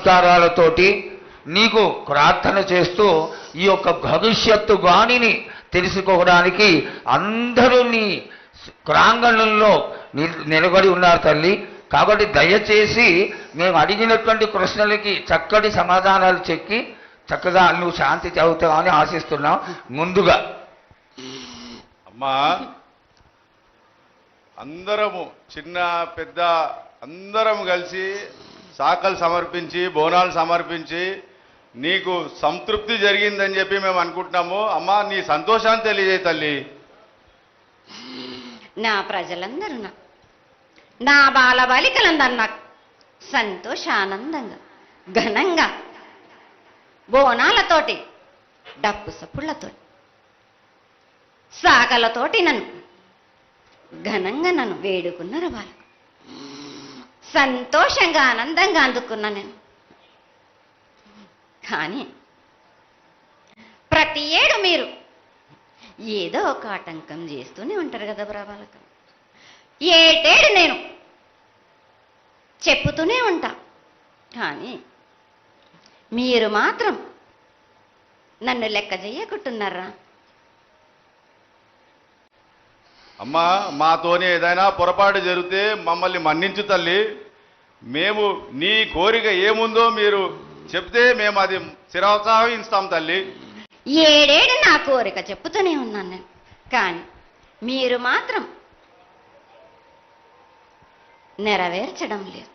నమస్కారాలతోటి నీకు ప్రార్థన చేస్తూ ఈ యొక్క భవిష్యత్తు వాణిని తెలుసుకోవడానికి అందరూ నీ ప్రాంగణంలో నిలబడి ఉన్నారు తల్లి. కాబట్టి దయచేసి మేము అడిగినటువంటి ప్రశ్నలకి చక్కటి సమాధానాలు చెక్కి చక్కగా నువ్వు శాంతి చదువుతావని ఆశిస్తున్నాం. ముందుగా అమ్మా, అందరము చిన్న పెద్ద అందరం కలిసి శాఖలు సమర్పించి బోనాలు సమర్పించి నీకు సంతృప్తి జరిగిందని చెప్పి మేము అనుకుంటున్నాము. అమ్మా, నీ సంతోషాన్ని తెలియజేయ తల్లి. నా ప్రజలందరూ నా బాలబాలికలందరూ నాకు సంతోషానందంగా ఘనంగా బోనాలతోటి డప్పు సప్పుళ్లతోటి శాఖలతోటి నన్ను ఘనంగా నన్ను వేడుకున్నారు. వాళ్ళు సంతోషంగా ఆనందంగా అందుకున్నా నేను. కానీ ప్రతి ఏడు మీరు ఏదో ఒక ఆటంకం చేస్తూనే ఉంటారు కదా బ్రాబాలక. ఏటేడు నేను చెప్పుతూనే ఉంటా, కానీ మీరు మాత్రం నన్ను లెక్క చేయకుంటున్నారా? అమ్మా, మాతోనే ఏదైనా పొరపాటు జరిగితే మమ్మల్ని మన్నించు తల్లి. మేము నీ కోరిక ఏముందో మీరు చెప్తే మేము అది శిరోత్సాహిస్తాం తల్లి. ఏడేడు నా కోరిక చెప్పుతూనే ఉన్నాను నేను, కానీ మీరు మాత్రం నెరవేర్చడం లేదు.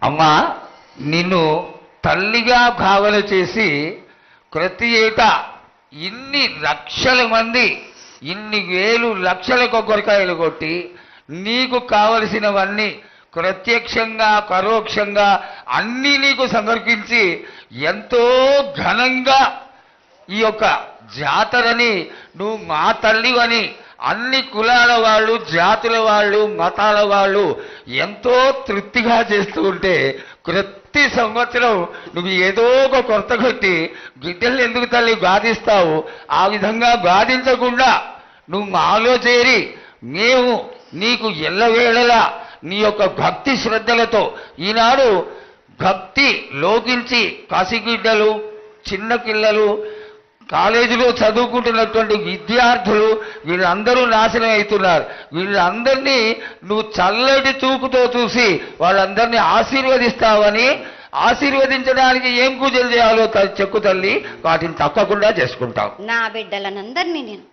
అమ్మా, నిన్ను తల్లిగా భావన చేసి ప్రతి ఏటా ఇన్ని లక్షల మంది ఇన్ని వేలు లక్షల కొబ్బరికాయలు కొట్టి నీకు కావలసినవన్నీ ప్రత్యక్షంగా పరోక్షంగా అన్నీ నీకు సమర్పించి ఎంతో ఘనంగా ఈ యొక్క జాతరని నువ్వు మా తల్లివని అన్ని కులాల వాళ్ళు, జాతుల వాళ్ళు, మతాల వాళ్ళు ఎంతో తృప్తిగా చేస్తూ ఉంటే ప్రతి సంవత్సరం నువ్వు ఏదో ఒక కొరత కొట్టి బిడ్డల్ని ఎందుకు తల్లి బాధిస్తావు? ఆ విధంగా బాధించకుండా నువ్వు మాలో చేరి మేము నీకు ఎల్లవేళలా నీ యొక్క భక్తి శ్రద్ధలతో ఈనాడు భక్తి లోకించి కాశీగిడ్డలు, చిన్న పిల్లలు, కాలేజీలో చదువుకుంటున్నటువంటి విద్యార్థులు వీళ్ళందరూ నాశనం అవుతున్నారు. వీళ్ళందరినీ నువ్వు చల్లటి చూపుతో చూసి వాళ్ళందరినీ ఆశీర్వదిస్తావని, ఆశీర్వదించడానికి ఏం పూజలు చేయాలో చెక్కు తల్లి, వాటిని తప్పకుండా చేసుకుంటాం. నా బిడ్డలనందరినీ నేను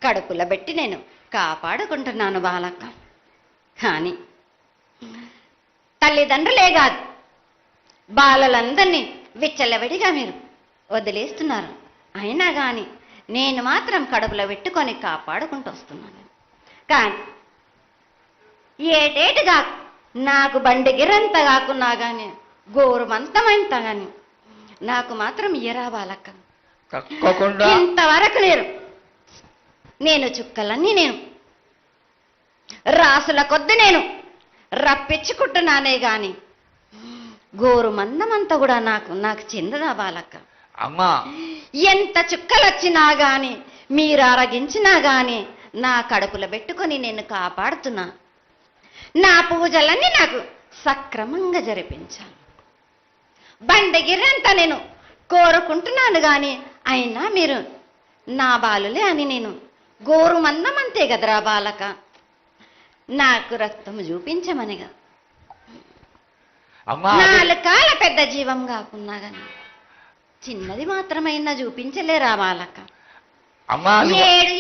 కడుపులో పెట్టి నేను కాపాడుకుంటున్నాను బాలక్క. కానీ తల్లిదండ్రులే కాదు బాలలందరినీ విచ్చలవిడిగా మీరు వదిలేస్తున్నారు. అయినా కానీ నేను మాత్రం కడుపులో పెట్టుకొని కాపాడుకుంటూ వస్తున్నాను. కానీ ఏటేటుగా నాకు బండిగిరంత కాకున్నా కానీ గోరుమంతమంత కానీ నాకు మాత్రం ఇయరా బాలక్క. తప్పకుండా ఇంతవరకు నేను చుక్కలన్నీ నేను రాసుల కొద్ది నేను రప్పించుకుంటున్నానే గాని గోరు మందమంతా కూడా నాకు చెందదా బాలక్క. అమ్మా, ఎంత చుక్కలు వచ్చినా గాని మీరు అరగించినా గాని నా కడుపులో పెట్టుకొని నేను కాపాడుతున్నా. నా పూజలన్నీ నాకు సక్రమంగా జరిపించాలి. బండగిరంతా నేను కోరుకుంటున్నాను గాని అయినా మీరు నా బాలులే అని నేను గోరు మందమంతే కదరా బాలక. నాకు రక్తం చూపించమనిగా నాలుగు కాల పెద్ద జీవం కాకున్నా గాని చిన్నది మాత్రమైనా చూపించలేరా బాలక.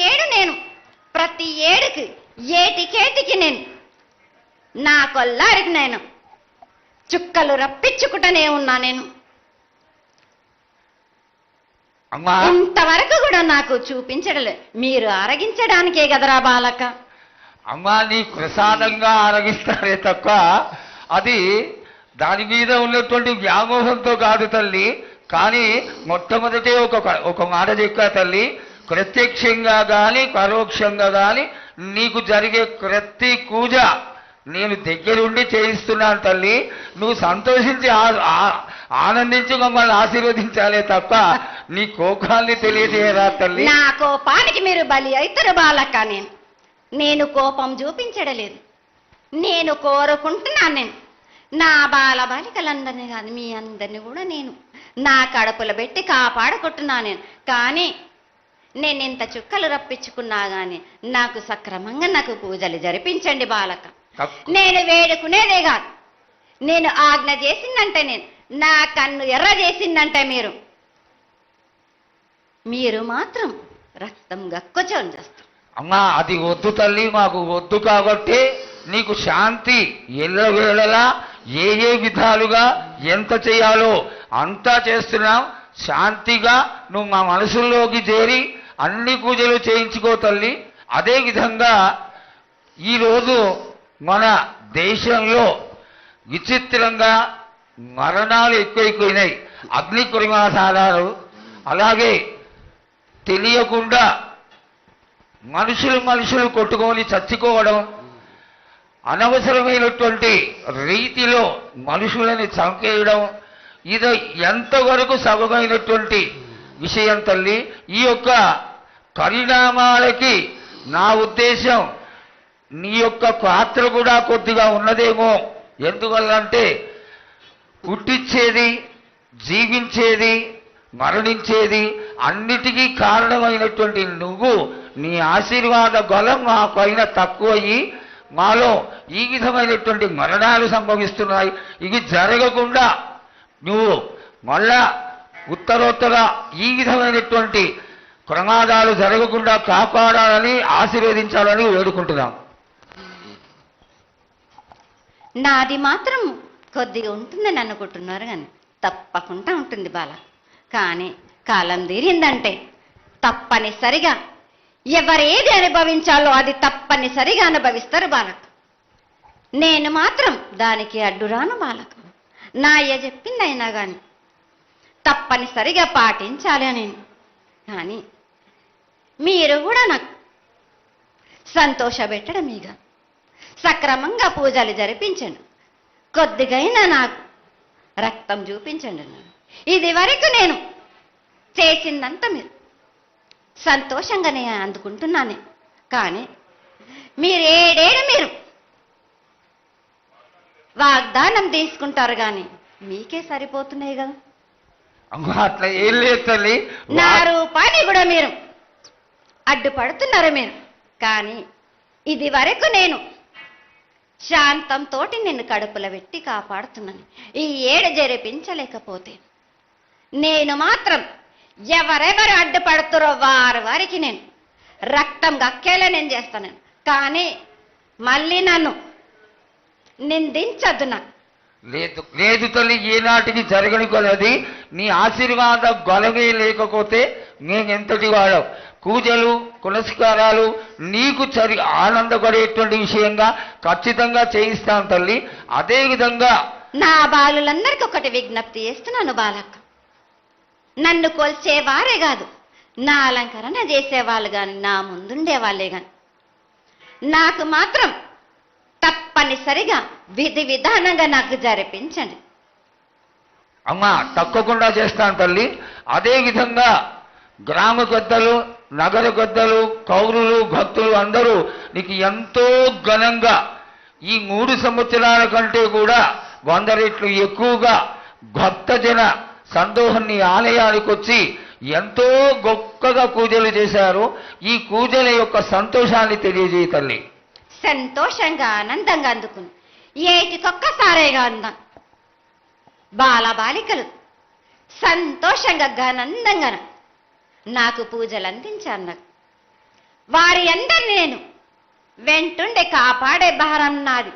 ఏడు నేను ప్రతి ఏడుకి ఏటికేటికి నేను నా కొల్లారికి నేను చుక్కలు రప్పించుకుంటూనే ఉన్నా. నేను ఇంతవరకు కూడా నాకు చూపించడలే, మీరు ఆరగించడానికే కదరా బాలక. అమ్మా, నీ ప్రసాదంగా ఆరగిస్తారే తప్ప అది దాని మీద ఉన్నటువంటి వ్యామోహంతో కాదు తల్లి. కానీ మొట్టమొదటే ఒక మాట చెప్పా తల్లి, ప్రత్యక్షంగా కానీ పరోక్షంగా కానీ నీకు జరిగే ప్రతి పూజ నేను దగ్గరుండి చేయిస్తున్నాను తల్లి. నువ్వు సంతోషించి ఆనందించి మమ్మల్ని ఆశీర్వదించాలే తప్ప నీ కోపాన్ని తెలియజేయరా తల్లి. నా కోపానికి మీరు బలి అవుతారు బాలక్క. నేను కోపం చూపించడలేదు, నేను కోరుకుంటున్నాను. నా బాలబాలికలందరినీ కాదు, మీ అందరిని కూడా నేను నా కడుపులో పెట్టి కాపాడుకుంటున్నా నేను. కానీ నేను ఇంత చుక్కలు రప్పించుకున్నా కానీ నాకు సక్రమంగా నాకు పూజలు జరిపించండి బాలక. నేను వేడుకునేదే కాదు, నేను ఆజ్ఞ చేసిందంటే నేను నా కన్ను ఎర్ర చేసిందంటే మీరు మాత్రం రక్తం గక్కుచోని చేస్తారు. అమ్మా అది వద్దు తల్లి, మాకు వద్దు. కాబట్టి నీకు శాంతి ఎల్లవేళలా ఏ ఏ విధాలుగా ఎంత చేయాలో అంతా చేస్తున్నాం. శాంతిగా నువ్వు మా మనసుల్లోకి చేరి అన్ని పూజలు చేయించుకో తల్లి. అదేవిధంగా ఈరోజు మన దేశంలో విచిత్రంగా మరణాలు ఎక్కువైపోయినాయి. అగ్ని కురిమాసాలు, అలాగే తెలియకుండా మనుషులు కొట్టుకొని చచ్చుకోవడం, అనవసరమైనటువంటి రీతిలో మనుషులని చంపేయడం, ఇది ఎంతవరకు సబమైనటువంటి విషయం తల్లి. ఈ యొక్క పరిణామాలకి నా ఉద్దేశం నీ యొక్క పాత్ర కూడా కొద్దిగా ఉన్నదేమో. ఎందువల్లంటే పుట్టించేది, జీవించేది, మరణించేది అన్నిటికీ కారణమైనటువంటి నువ్వు, నీ ఆశీర్వాద బలం మా పైన తక్కువయ్యి మాలో ఈ విధమైనటువంటి మరణాలు సంభవిస్తున్నాయి. ఇవి జరగకుండా నువ్వు మళ్ళా ఉత్తరోత్తర ఈ విధమైనటువంటి ప్రమాదాలు జరగకుండా కాపాడాలని ఆశీర్వదించాలని వేడుకుంటున్నాం. నాది మాత్రం కొద్దిగా ఉంటుందని అనుకుంటున్నారు కానీ తప్పకుండా ఉంటుంది బాల. కానీ కాలం తీరిందంటే తప్పనిసరిగా ఎవరేది అనుభవించాలో అది తప్పనిసరిగా అనుభవిస్తారు బాలక. నేను మాత్రం దానికి అడ్డురాను బాలక. నా అయ్య చెప్పిందైనా కానీ తప్పనిసరిగా పాటించాలి అని. కానీ మీరు కూడా నాకు సంతోషపెట్టడం ఇక సక్రమంగా పూజలు జరిపించండి. కొద్దిగైనా నాకు రక్తం చూపించండి. ఇది వరకు నేను చేసిందంతా మీరు సంతోషంగానే అందుకుంటున్నానే. కానీ మీరు ఏడేడు వాగ్దానం తీసుకుంటారు కానీ మీకే సరిపోతున్నాయి కదా. అట్లా ఏం లేదు తల్లి. నా రూపాన్ని కూడా మీరు అడ్డుపడుతున్నారు మీరు. కానీ ఇది వరకు నేను శాంతంతో నిన్ను కడుపులో పెట్టి కాపాడుతున్నాను. ఈ ఏడు జరిపించలేకపోతే నేను మాత్రం ఎవరెవరు అడ్డుపడుతారో వారికి నేను రక్తం గక్కేలా నేను చేస్తాను. కానీ మళ్ళీ నన్ను నిందించద్దు. నాకు లేదు లేదు తల్లి, ఏనాటికి జరగని కొలది నీ ఆశీర్వాద గొలవే లేకపోతే మేమెంతటి వాడవు. పూజలు పునస్కారాలు నీకు ఆనందపడేటువంటి విషయంగా ఖచ్చితంగా చేయిస్తాను తల్లి. అదేవిధంగా నా బాలులందరికీ ఒకటి విజ్ఞప్తి చేస్తున్నాను బాలక్క. నన్ను కొల్చేవారే కాదు, నా అలంకరణ చేసేవాళ్ళు కానీ నా ముందుండే వాళ్ళే కానీ నాకు మాత్రం తప్పనిసరిగా విధి విధానంగా నాకు జరిపించండి. అమ్మా తప్పకుండా చేస్తాను తల్లి. అదేవిధంగా గ్రామ పెద్దలు, నగర పెద్దలు, కౌరులు, భక్తులు అందరూ నీకు ఎంతో ఘనంగా ఈ 3 సంవత్సరాల కంటే కూడా 100 రెట్లు ఎక్కువగా భక్తజన సందోహం నీ ఆలయానికి వచ్చి ఎంతో గొప్పగా పూజలు చేశారు. ఈ పూజల యొక్క సంతోషాన్ని తెలియజేయ తల్లి. సంతోషంగా ఆనందంగా అందుకుని ఏటికొక్కసారేగా అందం బాలబాలికలు సంతోషంగా ఆనందంగా నాకు పూజలు అందించాను. నాకు వారి అందరినీ నేను వెంటుండే కాపాడే భారం నాది.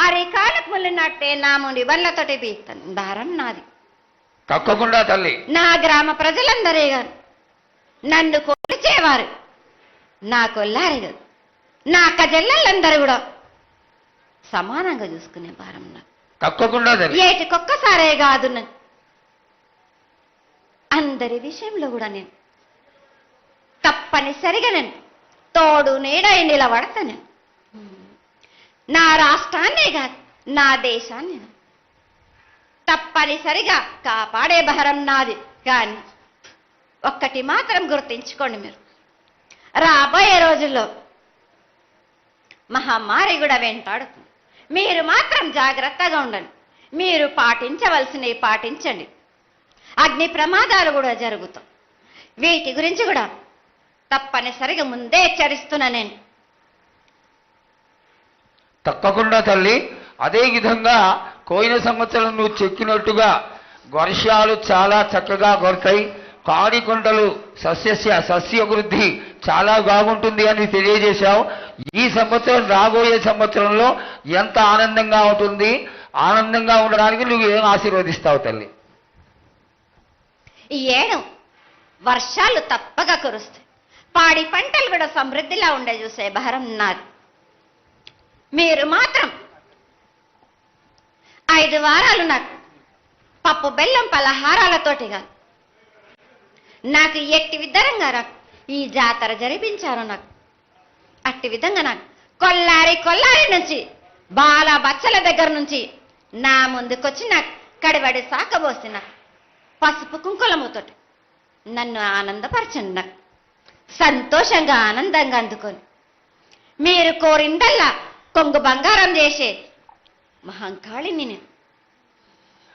అరికాలకు ముళ్ళినట్టే నాముని వల్లతోటి పీస్తాను భారం నాది. తప్పకుండా తల్లి. నా గ్రామ ప్రజలందరే కాదు, నన్ను కొలిచేవారు నా కొల్లారే కాదు, నా కజల్లలందరూ కూడా సమానంగా చూసుకునే భారం నాకు. తప్పకుండా తల్లి. ఏటికొక్కసారే కాదు, నన్ను అందరి విషయంలో కూడా నేను తప్పనిసరిగా నేను తోడు నీడై నిలబడతాను. నా రాష్ట్రాన్నే కాదు, నా దేశాన్ని తప్పనిసరిగా కాపాడే భారం నాది. కానీ ఒక్కటి మాత్రం గుర్తించుకోండి, మీరు రాబోయే రోజుల్లో మహమ్మారి కూడా వెంటాడుతుంది. మీరు మాత్రం జాగ్రత్తగా ఉండండి. మీరు పాటించవలసినవి పాటించండి. అగ్ని ప్రమాదాలు కూడా జరుగుతాయి. వీటి గురించి కూడా తప్పనిసరిగా ముందే హెచ్చరిస్తున్నా నేను. తప్పకుండా తల్లి. అదే విధంగా పోయిన సంవత్సరం నువ్వు చెక్కినట్టుగా వర్షాలు చాలా చక్కగా కొడతాయి. కాడికొండలు సస్యవృద్ధి చాలా బాగుంటుంది అని తెలియజేశావు. ఈ సంవత్సరం రాబోయే సంవత్సరంలో ఎంత ఆనందంగా ఉంటుంది, ఆనందంగా ఉండడానికి నువ్వు ఏం ఆశీర్వదిస్తావు తల్లి? ఈ ఏడు వర్షాలు తప్పగా కురుస్తాయి. పాడి పంటలు కూడా సమృద్ధిలా ఉండే చూసే భారం నాది. మీరు మాత్రం 5 వారాలు నాకు పప్పు బెల్లం పలహారాలతోటిగా నాకు ఎట్టి విధంగా నాకు ఈ జాతర జరిపించారు. నాకు అట్టి విధంగా నాకు కొల్లారి నుంచి బాల బచ్చల దగ్గర నుంచి నా ముందుకొచ్చి నాకు కడివడి సాకబోసి నాకు పసుపు కుంకులముతోటి నన్ను ఆనందపరచండి. నాకు సంతోషంగా ఆనందంగా అందుకొని మీరు కోరిందల్లా కొంగు బంగారం చేసే మహంకాళిని నేను.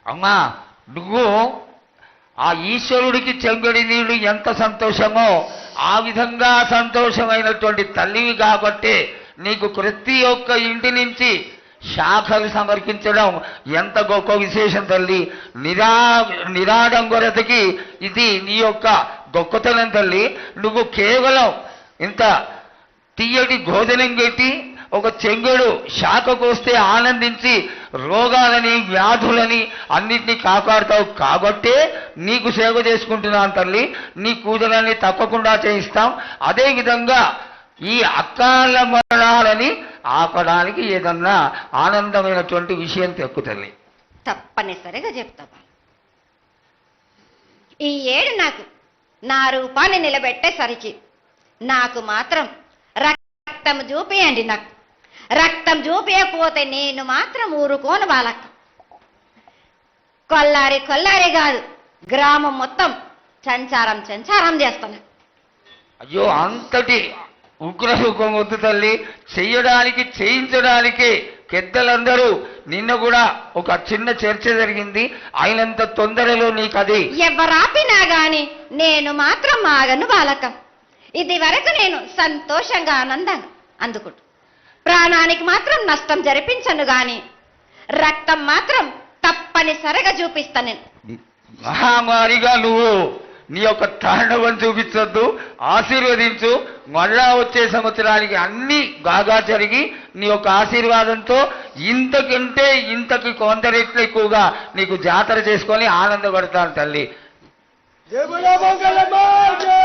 అమ్మా, నువ్వు ఆ ఈశ్వరుడికి చెంగడి నీళ్ళు ఎంత సంతోషమో ఆ విధంగా సంతోషమైనటువంటి తల్లివి కాబట్టి నీకు ప్రతి ఒక్క ఇంటి నుంచి శాఖలు సమర్పించడం ఎంత గొప్ప విశేషం తల్లి. నిరాడంబరతకి ఇది నీ యొక్క గొప్పతనం తల్లి. నువ్వు కేవలం ఇంత తీయటి భోజనం పెట్టి ఒక చెంగుడు శాఖకు వస్తే ఆనందించి రోగాలని వ్యాధులని అన్నిటినీ కాపాడుతావు కాబట్టే నీకు సేవ చేసుకుంటున్నాను తల్లి. నీ పూజలన్నీ తప్పకుండా చేయిస్తాం. అదేవిధంగా ఈ అకాల మరణాలని ఆపడానికి ఏదన్నా ఆనందమైనటువంటి విషయం తెక్కు తల్లి. తప్పనిసరిగా చెప్తా. ఈ ఏడు నాకు నా రూపాన్ని నిలబెట్టేసరికి నాకు మాత్రం రక్తం చూపియండి. నాకు రక్తం చూపించకపోతే నేను మాత్రం ఊరుకోను బాలక్క. కొల్లారి కాదు, గ్రామం మొత్తం సంచారం చేస్తాను. అయ్యో, అంతటి ఉగ్రసుఖం వద్దు తల్లి. చెయ్యడానికి చేయించడానికి పెద్దలందరూ నిన్న కూడా ఒక చిన్న చర్చ జరిగింది. అయినంత తొందరలో నీకు అది ఎవరాపినా గాని నేను మాత్రం ఆగను బాలక. ఇది వరకు నేను సంతోషంగా ఆనందంగా అందుకుంటు. ప్రాణానికి మాత్రం నష్టం జరిపించను గాని రక్తం మాత్రం తప్పనిసరిగా చూపిస్తాను నేను. మహామారిగా నువ్వు నీ యొక్క తాండవం చూపించొద్దు, ఆశీర్వదించు. మళ్ళా వచ్చే సంవత్సరానికి అన్ని బాగా జరిగి నీ యొక్క ఆశీర్వాదంతో ఇంతకి కొంత రెట్లు ఎక్కువగా నీకు జాతర చేసుకొని ఆనందపడతాను తల్లి. జై బోలో మంగళమాతే.